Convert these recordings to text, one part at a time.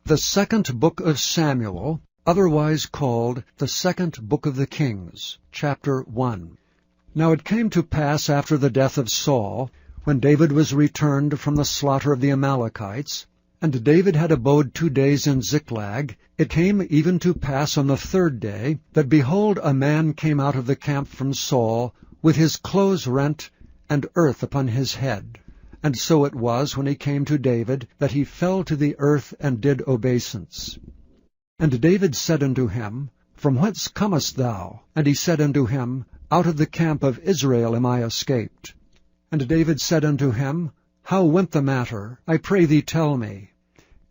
The second book of Samuel, otherwise called the second book of the Kings, chapter 1. Now it came to pass after the death of Saul, when David was returned from the slaughter of the Amalekites, and David had abode 2 days in Ziklag, it came even to pass on the 3rd day, that behold, a man came out of the camp from Saul, with his clothes rent, and earth upon his head. And so it was, when he came to David, that he fell to the earth and did obeisance. And David said unto him, From whence comest thou? And he said unto him, Out of the camp of Israel am I escaped. And David said unto him, How went the matter? I pray thee tell me.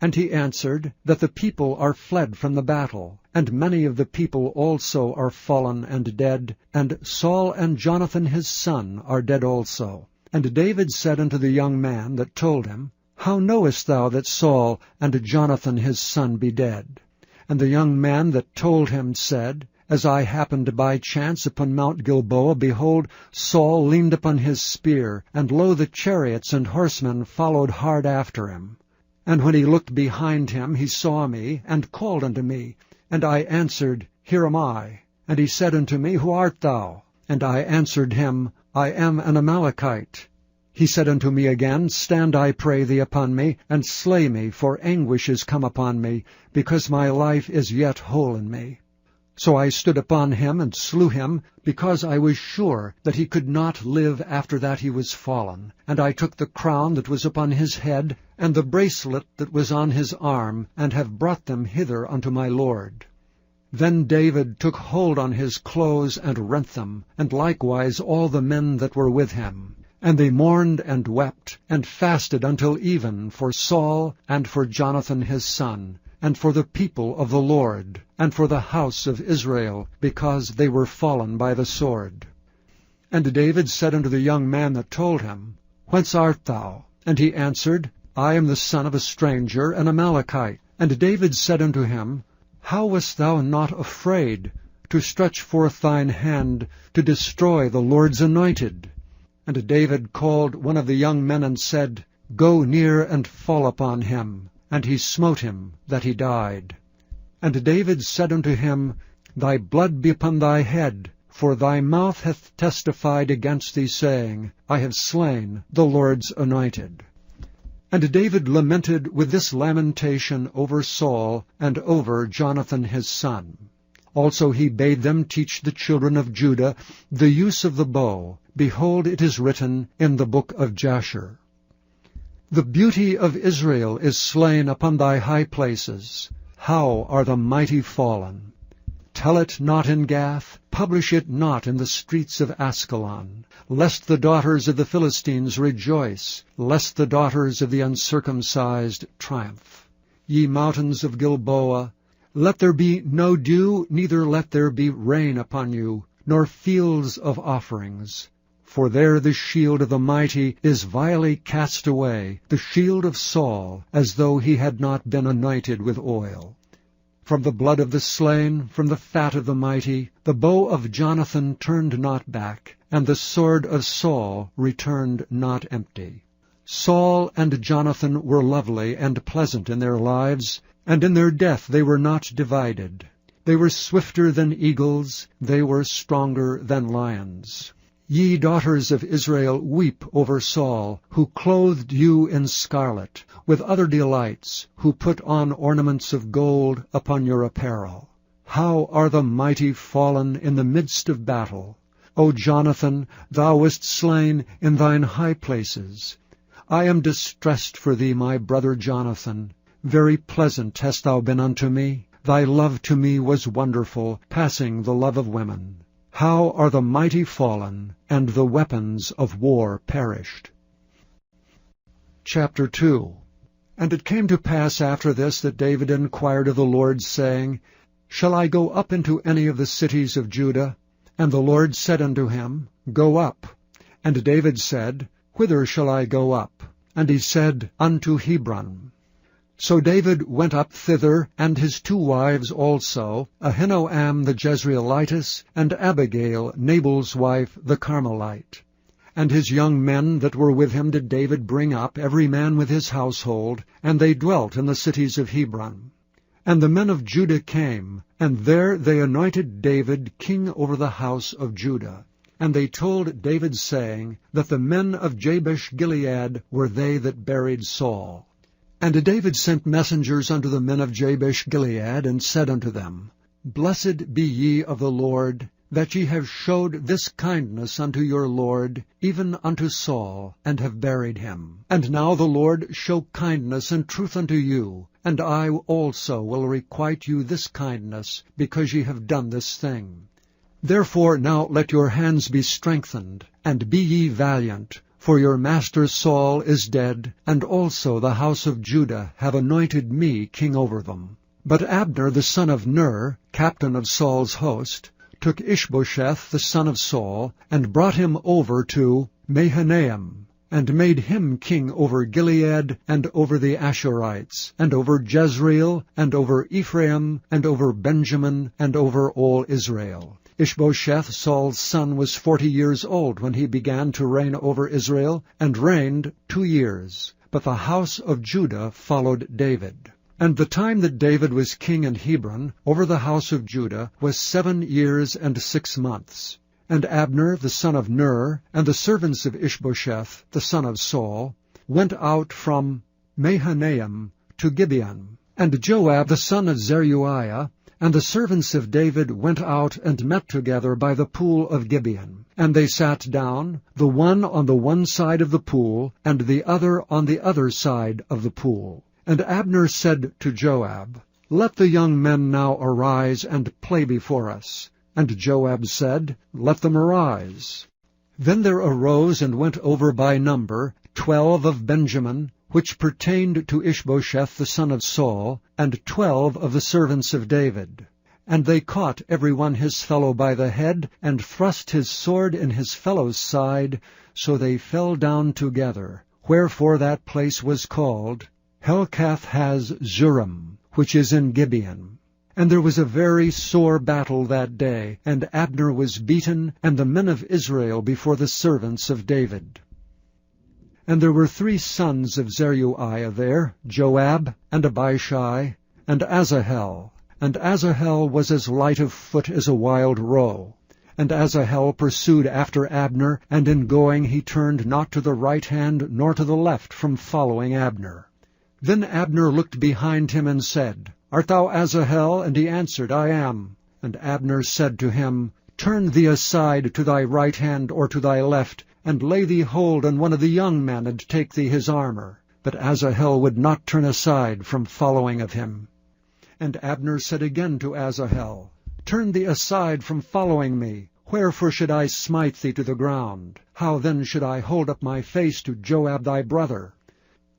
And he answered, That the people are fled from the battle, and many of the people also are fallen and dead, and Saul and Jonathan his son are dead also. And David said unto the young man that told him, How knowest thou that Saul and Jonathan his son be dead? And the young man that told him said, As I happened by chance upon Mount Gilboa, behold, Saul leaned upon his spear, and lo, the chariots and horsemen followed hard after him. And when he looked behind him, he saw me, and called unto me. And I answered, Here am I. And he said unto me, Who art thou? And I answered him, I am an Amalekite. He said unto me again, Stand, I pray thee, upon me, and slay me, for anguish is come upon me, because my life is yet whole in me. So I stood upon him, and slew him, because I was sure that he could not live after that he was fallen. And I took the crown that was upon his head, and the bracelet that was on his arm, and have brought them hither unto my lord. Then David took hold on his clothes, and rent them, and likewise all the men that were with him. And they mourned and wept, and fasted until even for Saul, and for Jonathan his son, and for the people of the Lord, and for the house of Israel, because they were fallen by the sword. And David said unto the young man that told him, Whence art thou? And he answered, I am the son of a stranger, an Amalekite. And David said unto him, How wast thou not afraid to stretch forth thine hand to destroy the Lord's anointed? And David called one of the young men and said, Go near and fall upon him. And he smote him, that he died. And David said unto him, Thy blood be upon thy head, for thy mouth hath testified against thee, saying, I have slain the Lord's anointed. And David lamented with this lamentation over Saul and over Jonathan his son. Also he bade them teach the children of Judah the use of the bow. Behold, it is written in the book of Jasher. The beauty of Israel is slain upon thy high places. How are the mighty fallen! Tell it not in Gath, publish it not in the streets of Askelon, lest the daughters of the Philistines rejoice, lest the daughters of the uncircumcised triumph. Ye mountains of Gilboa, let there be no dew, neither let there be rain upon you, nor fields of offerings. For there the shield of the mighty is vilely cast away, the shield of Saul, as though he had not been anointed with oil. From the blood of the slain, from the fat of the mighty, the bow of Jonathan turned not back, and the sword of Saul returned not empty. Saul and Jonathan were lovely and pleasant in their lives, and in their death they were not divided. They were swifter than eagles, they were stronger than lions. Ye daughters of Israel, weep over Saul, who clothed you in scarlet, with other delights, who put on ornaments of gold upon your apparel. How are the mighty fallen in the midst of battle! O Jonathan, thou wast slain in thine high places. I am distressed for thee, my brother Jonathan. Very pleasant hast thou been unto me. Thy love to me was wonderful, passing the love of women. How are the mighty fallen, and the weapons of war perished. Chapter 2. And it came to pass after this that David inquired of the Lord, saying, Shall I go up into any of the cities of Judah? And the Lord said unto him, Go up. And David said, Whither shall I go up? And he said, Unto Hebron. So David went up thither, and his 2 wives also, Ahinoam the Jezreelitess, and Abigail, Nabal's wife, the Carmelite. And his young men that were with him did David bring up, every man with his household, and they dwelt in the cities of Hebron. And the men of Judah came, and there they anointed David king over the house of Judah. And they told David, saying, that the men of Jabesh-Gilead were they that buried Saul. And David sent messengers unto the men of Jabesh-Gilead, and said unto them, Blessed be ye of the Lord, that ye have showed this kindness unto your Lord, even unto Saul, and have buried him. And now the Lord show kindness and truth unto you, and I also will requite you this kindness, because ye have done this thing. Therefore now let your hands be strengthened, and be ye valiant, for your master Saul is dead, and also the house of Judah have anointed me king over them. But Abner the son of Ner, captain of Saul's host, took Ishbosheth the son of Saul, and brought him over to Mahanaim, and made him king over Gilead, and over the Ashurites, and over Jezreel, and over Ephraim, and over Benjamin, and over all Israel. Ishbosheth, Saul's son, was 40 years old when he began to reign over Israel, and reigned 2 years. But the house of Judah followed David. And the time that David was king in Hebron over the house of Judah was 7 years and 6 months. And Abner the son of Ner, and the servants of Ishbosheth the son of Saul, went out from Mahanaim to Gibeon. And Joab the son of Zeruiah, and the servants of David went out and met together by the pool of Gibeon. And they sat down, the one on the one side of the pool, and the other on the other side of the pool. And Abner said to Joab, Let the young men now arise and play before us. And Joab said, Let them arise. Then there arose and went over by number 12 of Benjamin, which pertained to Ishbosheth the son of Saul, and 12 of the servants of David. And they caught every one his fellow by the head, and thrust his sword in his fellow's side, so they fell down together. Wherefore that place was called Helkath-haz-Zurim, which is in Gibeon. And there was a very sore battle that day, and Abner was beaten, and the men of Israel before the servants of David. And there were 3 sons of Zeruiah there, Joab, and Abishai, and Asahel. And Asahel was as light of foot as a wild roe. And Asahel pursued after Abner, and in going he turned not to the right hand nor to the left from following Abner. Then Abner looked behind him and said, Art thou Asahel? And he answered, I am. And Abner said to him, Turn thee aside to thy right hand or to thy left, and lay thee hold on one of the young men, and take thee his armor. But Asahel would not turn aside from following of him. And Abner said again to Asahel, Turn thee aside from following me. Wherefore should I smite thee to the ground? How then should I hold up my face to Joab thy brother?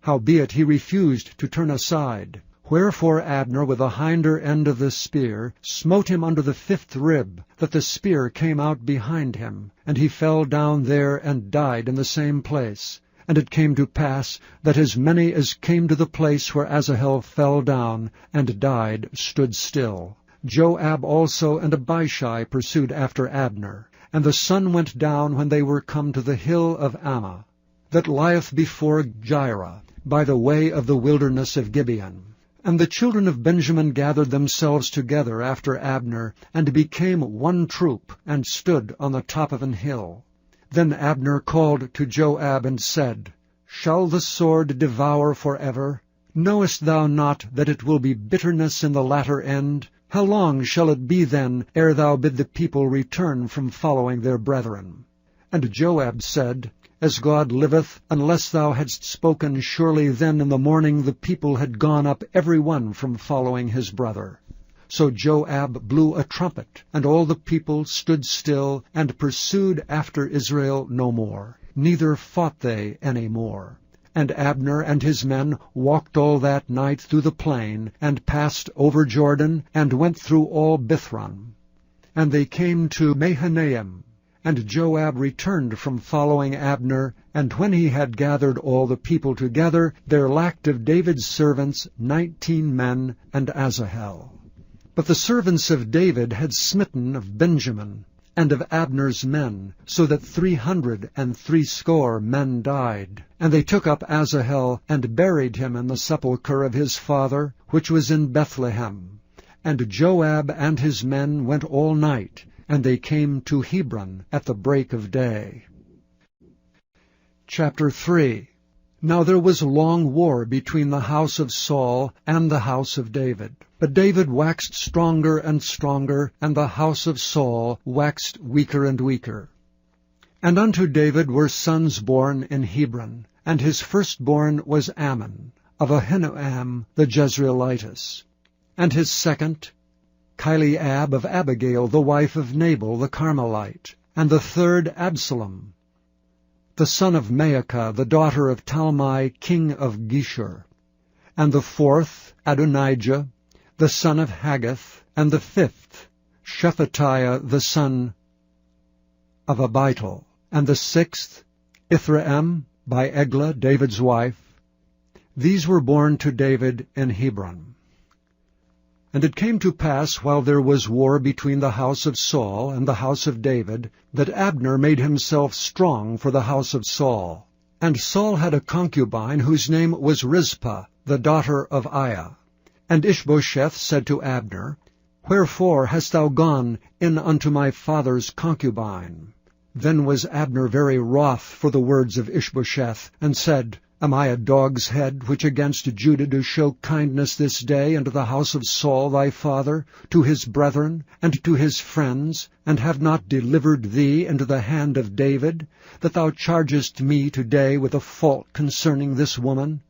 Howbeit he refused to turn aside. Wherefore Abner with the hinder end of the spear smote him under the 5th rib, that the spear came out behind him, and he fell down there and died in the same place. And it came to pass that as many as came to the place where Asahel fell down and died stood still. Joab also and Abishai pursued after Abner. And the sun went down when they were come to the hill of Ammah, that lieth before Jireh, by the way of the wilderness of Gibeon. And the children of Benjamin gathered themselves together after Abner, and became one troop, and stood on the top of an hill. Then Abner called to Joab, and said, Shall the sword devour forever? Knowest thou not that it will be bitterness in the latter end? How long shall it be then, ere thou bid the people return from following their brethren? And Joab said, As God liveth, unless thou hadst spoken, surely then in the morning the people had gone up every one from following his brother. So Joab blew a trumpet, and all the people stood still, and pursued after Israel no more, neither fought they any more. And Abner and his men walked all that night through the plain, and passed over Jordan, and went through all Bithron. And they came to Mahanaim. And Joab returned from following Abner, and when he had gathered all the people together, there lacked of David's servants 19 men and Asahel. But the servants of David had smitten of Benjamin, and of Abner's men, so that 360 men died. And they took up Asahel, and buried him in the sepulchre of his father, which was in Bethlehem. And Joab and his men went all night, and they came to Hebron at the break of day. Chapter 3. Now there was long war between the house of Saul and the house of David. But David waxed stronger and stronger, and the house of Saul waxed weaker and weaker. And unto David were sons born in Hebron, and his firstborn was Ammon, of Ahinoam the Jezreelitess, and his second, Chileab of Abigail, the wife of Nabal the Carmelite, and the third Absalom, the son of Maacah, the daughter of Talmai, king of Geshur, and the fourth Adonijah, the son of Haggith, and the fifth Shephatiah, the son of Abital, and the sixth Ithream by Eglah, David's wife. These were born to David in Hebron. And it came to pass, while there was war between the house of Saul and the house of David, that Abner made himself strong for the house of Saul. And Saul had a concubine whose name was Rizpah, the daughter of Aiah. And Ishbosheth said to Abner, Wherefore hast thou gone in unto my father's concubine? Then was Abner very wroth for the words of Ishbosheth, and said, Am I a dog's head, which against Judah do show kindness this day unto the house of Saul thy father, to his brethren, and to his friends, and have not delivered thee into the hand of David, that thou chargest me today with a fault concerning this woman?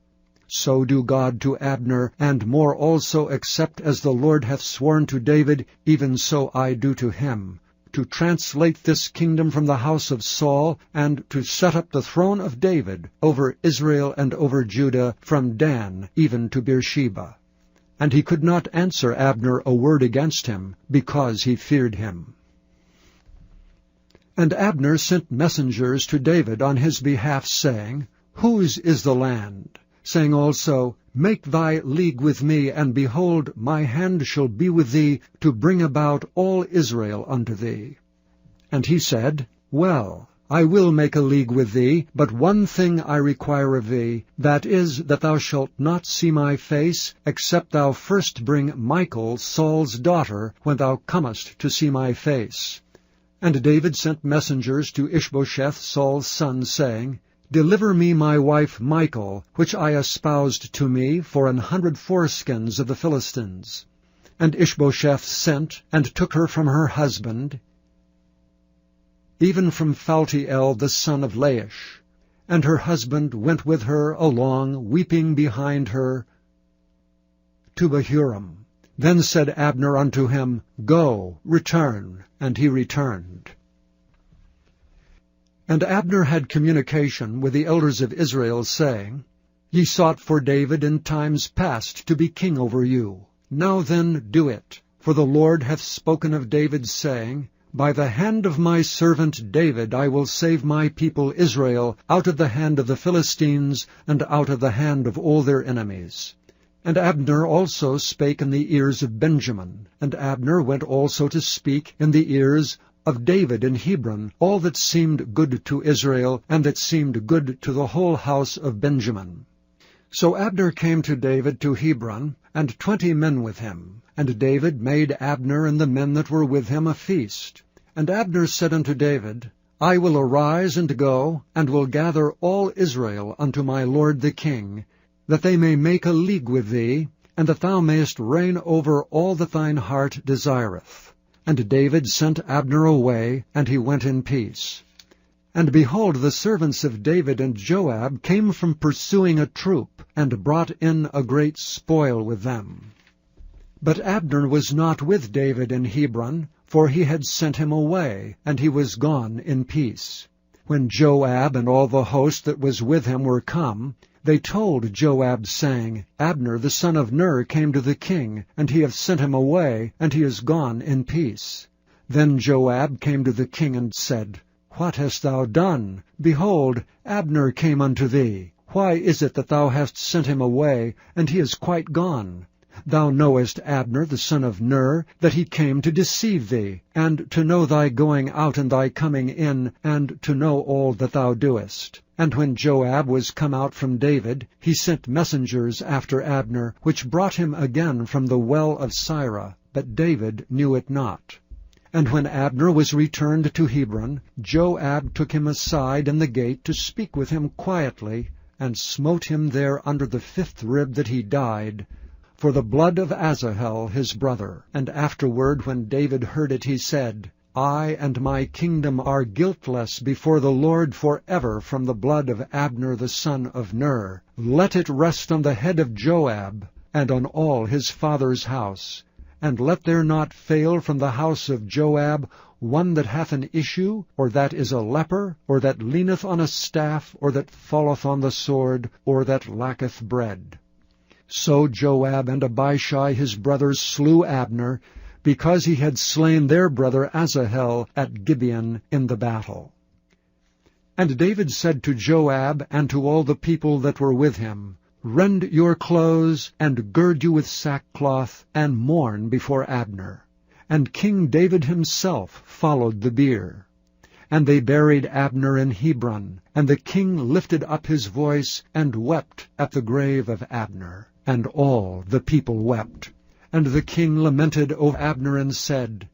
So do God to Abner, and more also, except as the Lord hath sworn to David, even so I do to him, to translate this kingdom from the house of Saul, and to set up the throne of David over Israel and over Judah, from Dan even to Beersheba. And he could not answer Abner a word against him, because he feared him. And Abner sent messengers to David on his behalf, saying, Whose is the land? Saying also, Make thy league with me, and behold, my hand shall be with thee, to bring about all Israel unto thee. And he said, Well, I will make a league with thee, but one thing I require of thee, that is, that thou shalt not see my face, except thou first bring Michal, Saul's daughter, when thou comest to see my face. And David sent messengers to Ishbosheth, Saul's son, saying, Deliver me my wife Michal, which I espoused to me for 100 foreskins of the Philistines. And Ishbosheth sent, and took her from her husband, even from Phaltiel the son of Laish. And her husband went with her along, weeping behind her, to Bahurim. Then said Abner unto him, Go, return. And he returned. And Abner had communication with the elders of Israel, saying, Ye sought for David in times past to be king over you. Now then do it. For the Lord hath spoken of David, saying, By the hand of my servant David I will save my people Israel out of the hand of the Philistines, and out of the hand of all their enemies. And Abner also spake in the ears of Benjamin. And Abner went also to speak in the ears of David in Hebron all that seemed good to Israel, and that seemed good to the whole house of Benjamin. So Abner came to David to Hebron, and 20 men with him. And David made Abner and the men that were with him a feast. And Abner said unto David, I will arise and go, and will gather all Israel unto my lord the king, that they may make a league with thee, and that thou mayest reign over all that thine heart desireth. And David sent Abner away, and he went in peace. And behold, the servants of David and Joab came from pursuing a troop, and brought in a great spoil with them. But Abner was not with David in Hebron, for he had sent him away, and he was gone in peace. When Joab and all the host that was with him were come, they told Joab, saying, Abner the son of Ner came to the king, and he hath sent him away, and he is gone in peace. Then Joab came to the king, and said, What hast thou done? Behold, Abner came unto thee. Why is it that thou hast sent him away, and he is quite gone? Thou knowest Abner the son of Ner, that he came to deceive thee, and to know thy going out and thy coming in, and to know all that thou doest. And when Joab was come out from David, he sent messengers after Abner, which brought him again from the well of Sirah, but David knew it not. And when Abner was returned to Hebron, Joab took him aside in the gate to speak with him quietly, and smote him there under the 5th rib that he died, for the blood of Asahel his brother. And afterward, when David heard it, he said, I and my kingdom are guiltless before the Lord forever from the blood of Abner the son of Ner. Let it rest on the head of Joab, and on all his father's house. And let there not fail from the house of Joab one that hath an issue, or that is a leper, or that leaneth on a staff, or that falleth on the sword, or that lacketh bread. So Joab and Abishai his brothers slew Abner, because he had slain their brother Asahel at Gibeon in the battle. And David said to Joab and to all the people that were with him, Rend your clothes, and gird you with sackcloth, and mourn before Abner. And King David himself followed the bier. And they buried Abner in Hebron, and the king lifted up his voice, and wept at the grave of Abner. And all the people wept. And the king lamented over Abner, and said,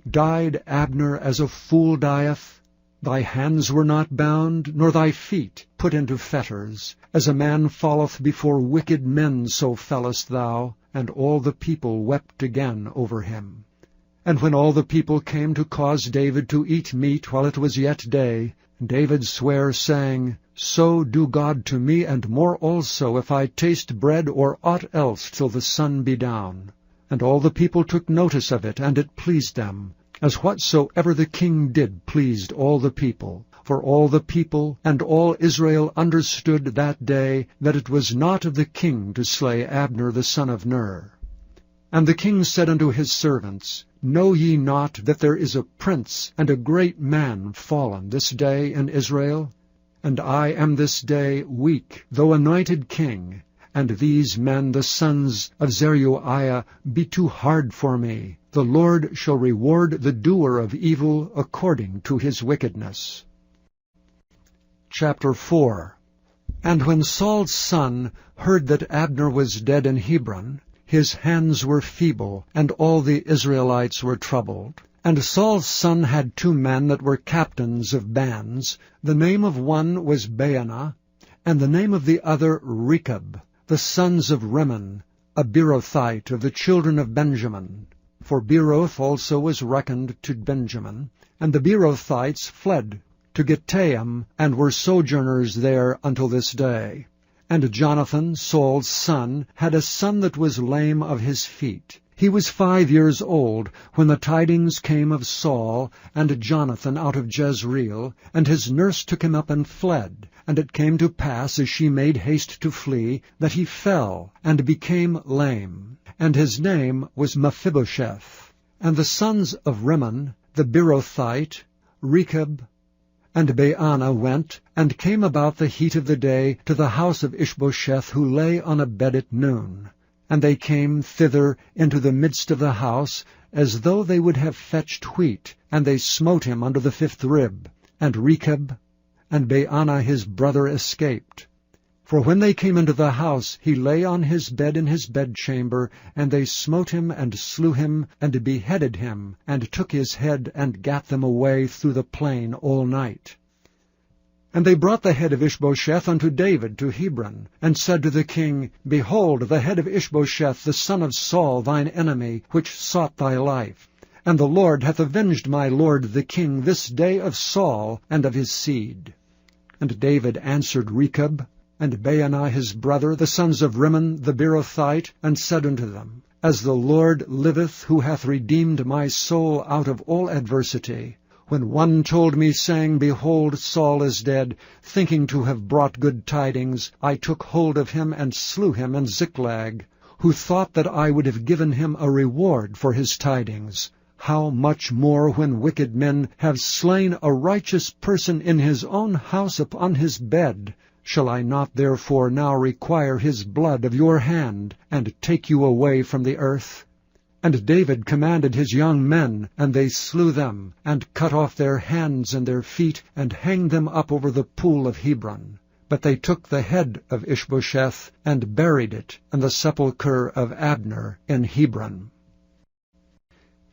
Died Abner as a fool dieth? Thy hands were not bound, nor thy feet put into fetters. As a man falleth before wicked men, so fellest thou. And all the people wept again over him. And when all the people came to cause David to eat meat while it was yet day, David sware, saying, So do God to me, and more also, if I taste bread or aught else till the sun be down. And all the people took notice of it, and it pleased them, as whatsoever the king did pleased all the people. For all the people and all Israel understood that day that it was not of the king to slay Abner the son of Ner. And the king said unto his servants, Know ye not that there is a prince and a great man fallen this day in Israel? And I am this day weak, though anointed king, and these men, the sons of Zeruiah, be too hard for me. The Lord shall reward the doer of evil according to his wickedness. Chapter 4. And when Saul's son heard that Abner was dead in Hebron, his hands were feeble, and all the Israelites were troubled. And Saul's son had 2 men that were captains of bands. The name of one was Baanah, and the name of the other Rechab, the sons of Rimmon, a Beerothite of the children of Benjamin. For Beeroth also was reckoned to Benjamin. And the Beerothites fled to Gittaim, and were sojourners there until this day. And Jonathan, Saul's son, had a son that was lame of his feet. He was 5 years old when the tidings came of Saul and Jonathan out of Jezreel, and his nurse took him up and fled. And it came to pass, as she made haste to flee, that he fell and became lame. And his name was Mephibosheth. And the sons of Rimmon, the Beerothite, Rechab, and Baanah went, and came about the heat of the day to the house of Ishbosheth, who lay on a bed at noon. And they came thither into the midst of the house, as though they would have fetched wheat, and they smote him under the 5th rib. And Rechab and Baanah his brother escaped. For when they came into the house, he lay on his bed in his bedchamber, and they smote him, and slew him, and beheaded him, and took his head, and gat them away through the plain all night. And they brought the head of Ishbosheth unto David to Hebron, and said to the king, Behold, the head of Ishbosheth, the son of Saul, thine enemy, which sought thy life. And the Lord hath avenged my lord the king this day of Saul and of his seed. And David answered Rechab and Baanah his brother, the sons of Rimmon the Beerothite, and said unto them, As the Lord liveth, who hath redeemed my soul out of all adversity, when one told me, saying, Behold, Saul is dead, thinking to have brought good tidings, I took hold of him and slew him in Ziklag, who thought that I would have given him a reward for his tidings. How much more when wicked men have slain a righteous person in his own house upon his bed? Shall I not therefore now require his blood of your hand, and take you away from the earth? And David commanded his young men, and they slew them, and cut off their hands and their feet, and hanged them up over the pool of Hebron. But they took the head of Ishbosheth, and buried it in the sepulchre of Abner in Hebron.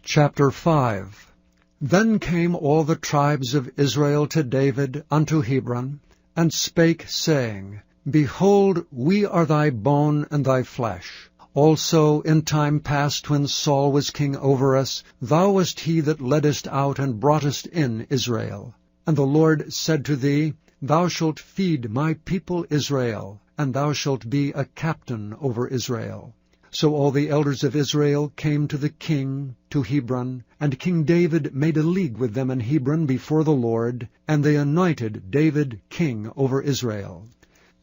Chapter 5. Then came all the tribes of Israel to David unto Hebron, and spake, saying, Behold, we are thy bone and thy flesh. Also in time past, when Saul was king over us, thou wast he that leddest out and broughtest in Israel. And the Lord said to thee, Thou shalt feed my people Israel, and thou shalt be a captain over Israel. So all the elders of Israel came to the king, to Hebron, and King David made a league with them in Hebron before the Lord, and they anointed David king over Israel.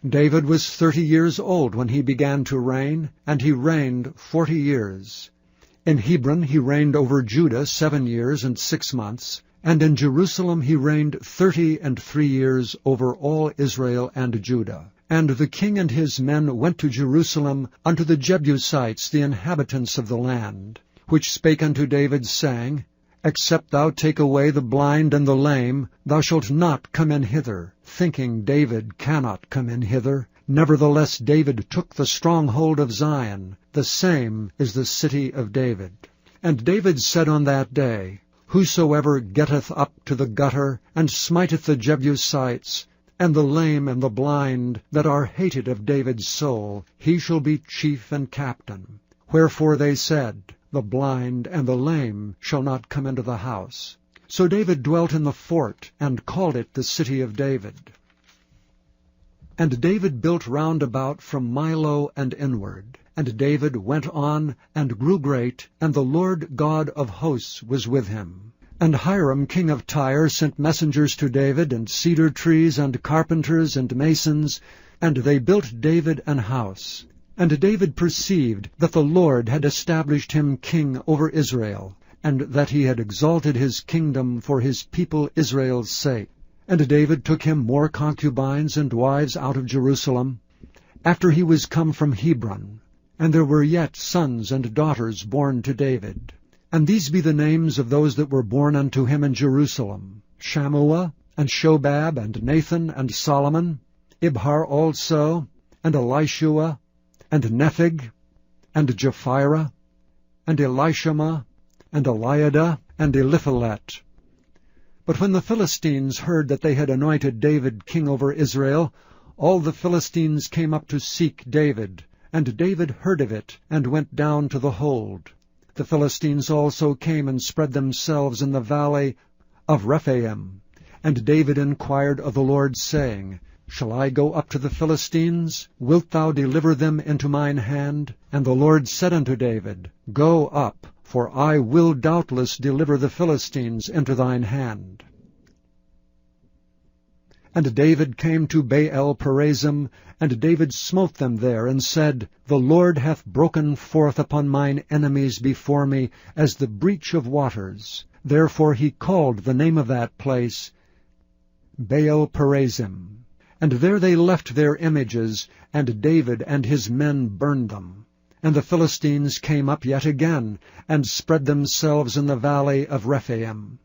David was 30 years old when he began to reign, and he reigned 40 years. In Hebron he reigned over Judah 7 years and 6 months, and in Jerusalem he reigned 33 years over all Israel and Judah. And the king and his men went to Jerusalem unto the Jebusites, the inhabitants of the land, which spake unto David, saying, Except thou take away the blind and the lame, thou shalt not come in hither, thinking David cannot come in hither. Nevertheless David took the stronghold of Zion, the same is the city of David. And David said on that day, Whosoever getteth up to the gutter, and smiteth the Jebusites, and the lame and the blind, that are hated of David's soul, he shall be chief and captain. Wherefore they said, The blind and the lame shall not come into the house. So David dwelt in the fort, and called it the city of David. And David built round about from Milo and inward. And David went on, and grew great, and the Lord God of hosts was with him. And Hiram king of Tyre sent messengers to David, and cedar trees, and carpenters, and masons, and they built David an house. And David perceived that the Lord had established him king over Israel, and that he had exalted his kingdom for his people Israel's sake. And David took him more concubines and wives out of Jerusalem, after he was come from Hebron. And there were yet sons and daughters born to David. And these be the names of those that were born unto him in Jerusalem, Shammua, and Shobab, and Nathan, and Solomon, Ibhar also, and Elishua, and Nepheg, and Japhira, and Elishama, and Eliada, and Eliphalet. But when the Philistines heard that they had anointed David king over Israel, all the Philistines came up to seek David, and David heard of it, and went down to the hold. The Philistines also came and spread themselves in the valley of Rephaim. And David inquired of the Lord, saying, Shall I go up to the Philistines? Wilt thou deliver them into mine hand? And the Lord said unto David, Go up, for I will doubtless deliver the Philistines into thine hand. And David came to Baal-perazim, and David smote them there, and said, The Lord hath broken forth upon mine enemies before me, as the breach of waters. Therefore he called the name of that place Baal-perazim. And there they left their images, and David and his men burned them. And the Philistines came up yet again, and spread themselves in the valley of Rephaim.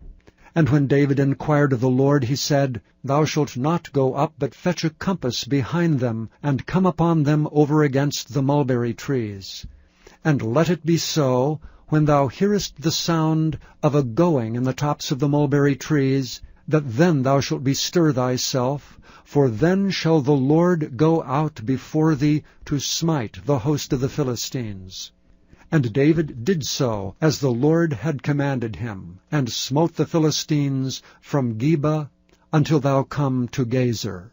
And when David inquired of the Lord, he said, Thou shalt not go up, but fetch a compass behind them, and come upon them over against the mulberry trees. And let it be so, when thou hearest the sound of a going in the tops of the mulberry trees, that then thou shalt bestir thyself, for then shall the Lord go out before thee to smite the host of the Philistines. And David did so, as the Lord had commanded him, and smote the Philistines from Geba until thou come to Gezer.